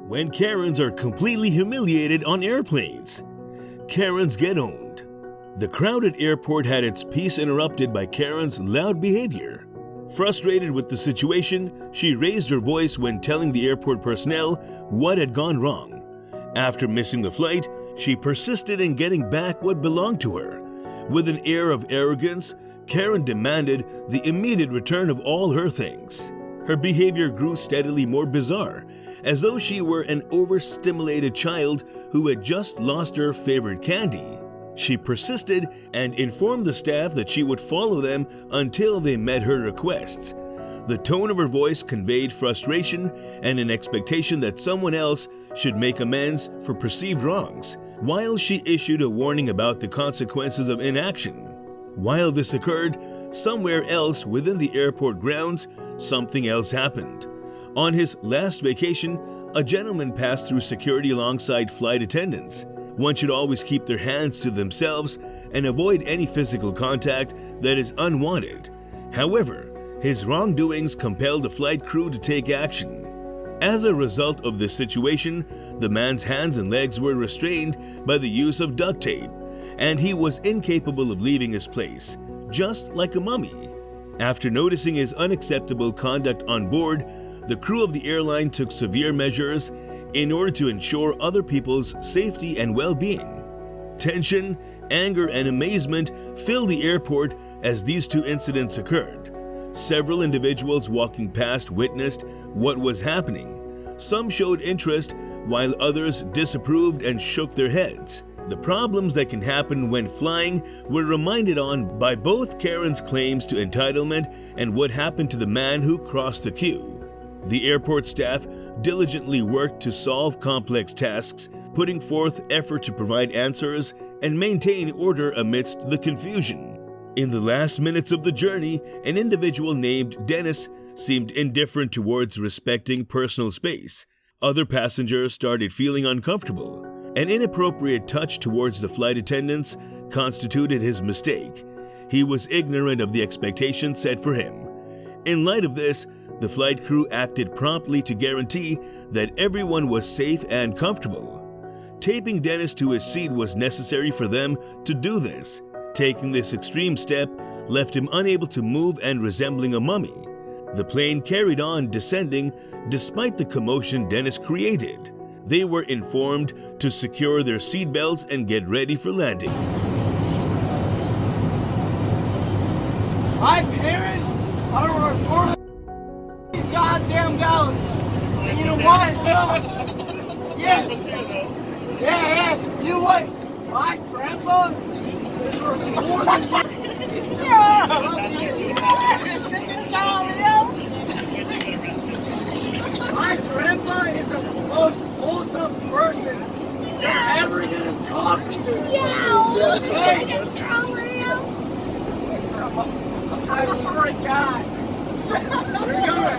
When Karens are completely humiliated on airplanes. Karens get owned. The crowded airport had its peace interrupted by Karen's loud behavior. Frustrated with the situation, she raised her voice when telling the airport personnel what had gone wrong. After missing the flight, she persisted in getting back what belonged to her. With an air of arrogance, Karen demanded the immediate return of all her things. Her behavior grew steadily more bizarre, as though she were an overstimulated child who had just lost her favorite candy. She persisted and informed the staff that she would follow them until they met her requests. The tone of her voice conveyed frustration and an expectation that someone else should make amends for perceived wrongs, while she issued a warning about the consequences of inaction. While this occurred, somewhere else within the airport grounds, something else happened. On his last vacation, a gentleman passed through security alongside flight attendants. One should always keep their hands to themselves and avoid any physical contact that is unwanted. However, his wrongdoings compelled the flight crew to take action. As a result of this situation, the man's hands and legs were restrained by the use of duct tape, and he was incapable of leaving his place, just like a mummy. After noticing his unacceptable conduct on board, the crew of the airline took severe measures in order to ensure other people's safety and well-being. Tension, anger, and amazement filled the airport as these two incidents occurred. Several individuals walking past witnessed what was happening. Some showed interest, while others disapproved and shook their heads. The problems that can happen when flying were reminded on by both Karen's claims to entitlement and what happened to the man who crossed the queue. The airport staff diligently worked to solve complex tasks, putting forth effort to provide answers and maintain order amidst the confusion. In the last minutes of the journey, an individual named Dennis seemed indifferent towards respecting personal space. Other passengers started feeling uncomfortable. An inappropriate touch towards the flight attendants constituted his mistake. He was ignorant of the expectations set for him. In light of this, the flight crew acted promptly to guarantee that everyone was safe and comfortable. Taping Dennis to his seat was necessary for them to do this. Taking this extreme step left him unable to move and resembling a mummy. The plane carried on descending despite the commotion Dennis created. They were informed to secure their seatbelts and get ready for landing. My parents are a part of the goddamn gallons. And you know what? Yeah. You know what? My grandpa is recording. My grandpa is the most wholesome person you're ever gonna talk to. I swear to God. You're going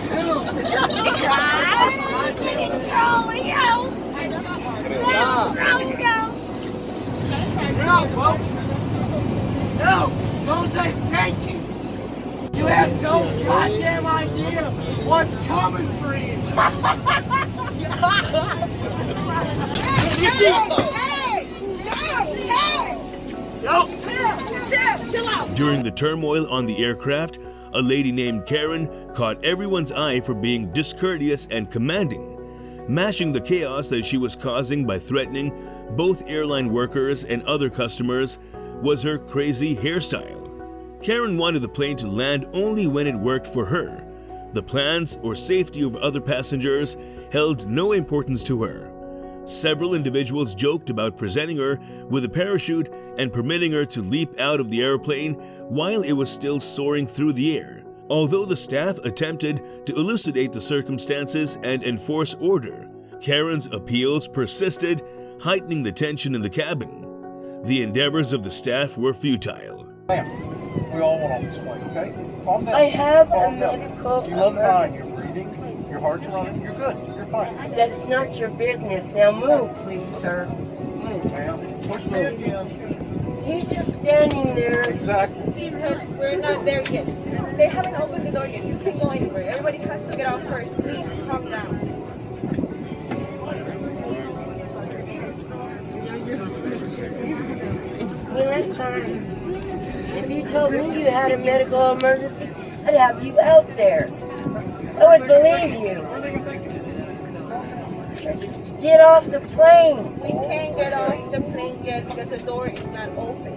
to hell. No, don't say thank you. You have no goddamn idea what's coming for you. Chill out. During the turmoil on the aircraft, a lady named Karen caught everyone's eye for being discourteous and commanding, matching the chaos that she was causing by threatening both airline workers and other customers was her crazy hairstyle. Karen wanted the plane to land only when it worked for her. The plans or safety of other passengers held no importance to her. Several individuals joked about presenting her with a parachute and permitting her to leap out of the airplane while it was still soaring through the air. Although the staff attempted to elucidate the circumstances and enforce order, Karen's appeals persisted, heightening the tension in the cabin. The endeavors of the staff were futile. Ma'am, we all want on this plane, okay? Calm down. I have Calm a down. medical You look emergency. fine. You're breathing. Your heart's running. You're good. You're fine. That's not your business. Now move, please, sir. Move. Ma'am, push me again. He's just standing there. Exactly. We're not there yet. They haven't opened the door yet. You can't go anywhere. Everybody has to get off first. Please calm down. told me you had a medical emergency, I'd have you out there. I would believe you. Get off the plane. We can't get off the plane yet because the door is not open.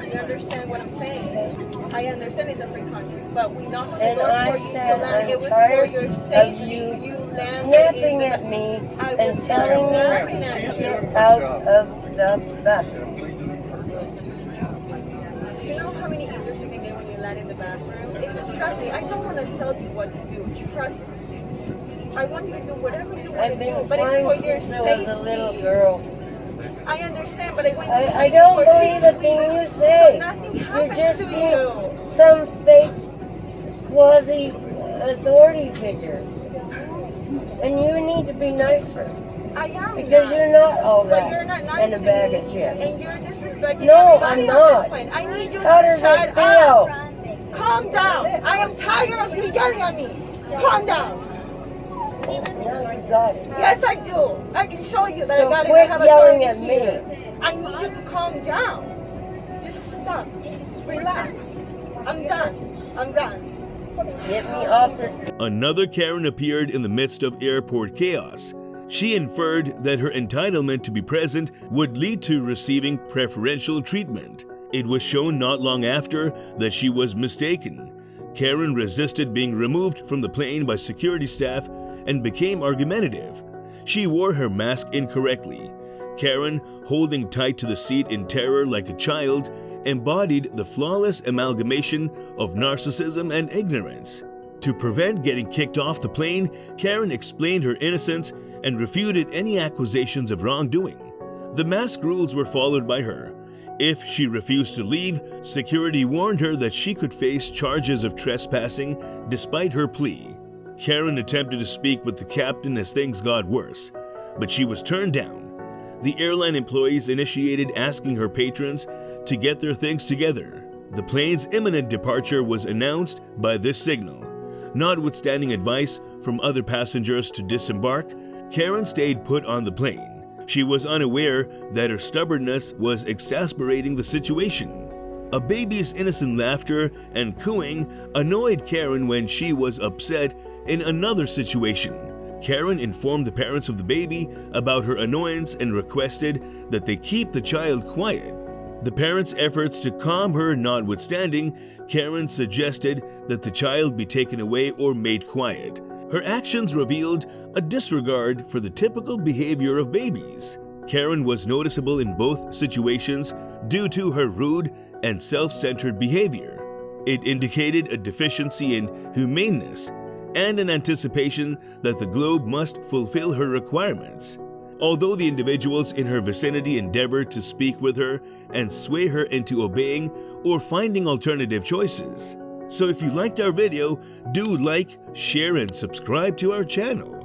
You understand what I'm saying? I understand it's a free country, but we knocked on the door for you to land. It was for your safety. You landed Snapping at me and telling me to get out of the bathroom. You know how many English you can get when you land in the bathroom? Trust me, I don't want to tell you what to do. Trust me. I want you to do whatever you want to do, but it's for your since I was a little safety. girl. I understand, but I want you to I don't for believe a safety. thing you say. So nothing You're happens just to being you. some fake quasi-authority figure. And you need to be nicer. I am Because you're not all but that you're not nice and a to bag me, of chips. and you're disrespecting No, everybody I'm on not. this plane. I need you How to does shut it feel? up. Calm down. I am tired of you yelling at me. Calm down. Now you got it. Yes, I do. I can show you that So I got it. I quit have yelling authority at me. here. I need you to calm down. Just stop. Relax. I'm done. I'm done. Get me off this. Another Karen appeared in the midst of airport chaos. She inferred that her entitlement to be present would lead to receiving preferential treatment. It was shown not long after that she was mistaken. Karen resisted being removed from the plane by security staff and became argumentative. She wore her mask incorrectly. Karen, holding tight to the seat in terror like a child, embodied the flawless amalgamation of narcissism and ignorance. To prevent getting kicked off the plane, Karen explained her innocence and refuted any accusations of wrongdoing. The mask rules were followed by her. If she refused to leave, security warned her that she could face charges of trespassing despite her plea. Karen attempted to speak with the captain as things got worse, but she was turned down. The airline employees initiated asking her patrons to get their things together. The plane's imminent departure was announced by this signal. Notwithstanding advice from other passengers to disembark, Karen stayed put on the plane. She was unaware that her stubbornness was exasperating the situation. A baby's innocent laughter and cooing annoyed Karen when she was upset in another situation. Karen informed the parents of the baby about her annoyance and requested that they keep the child quiet. The parents' efforts to calm her notwithstanding, Karen suggested that the child be taken away or made quiet. Her actions revealed a disregard for the typical behavior of babies. Karen was noticeable in both situations due to her rude and self-centered behavior. It indicated a deficiency in humaneness and an anticipation that the globe must fulfill her requirements. Although the individuals in her vicinity endeavored to speak with her and sway her into obeying or finding alternative choices. So if you liked our video, do like, share, and subscribe to our channel.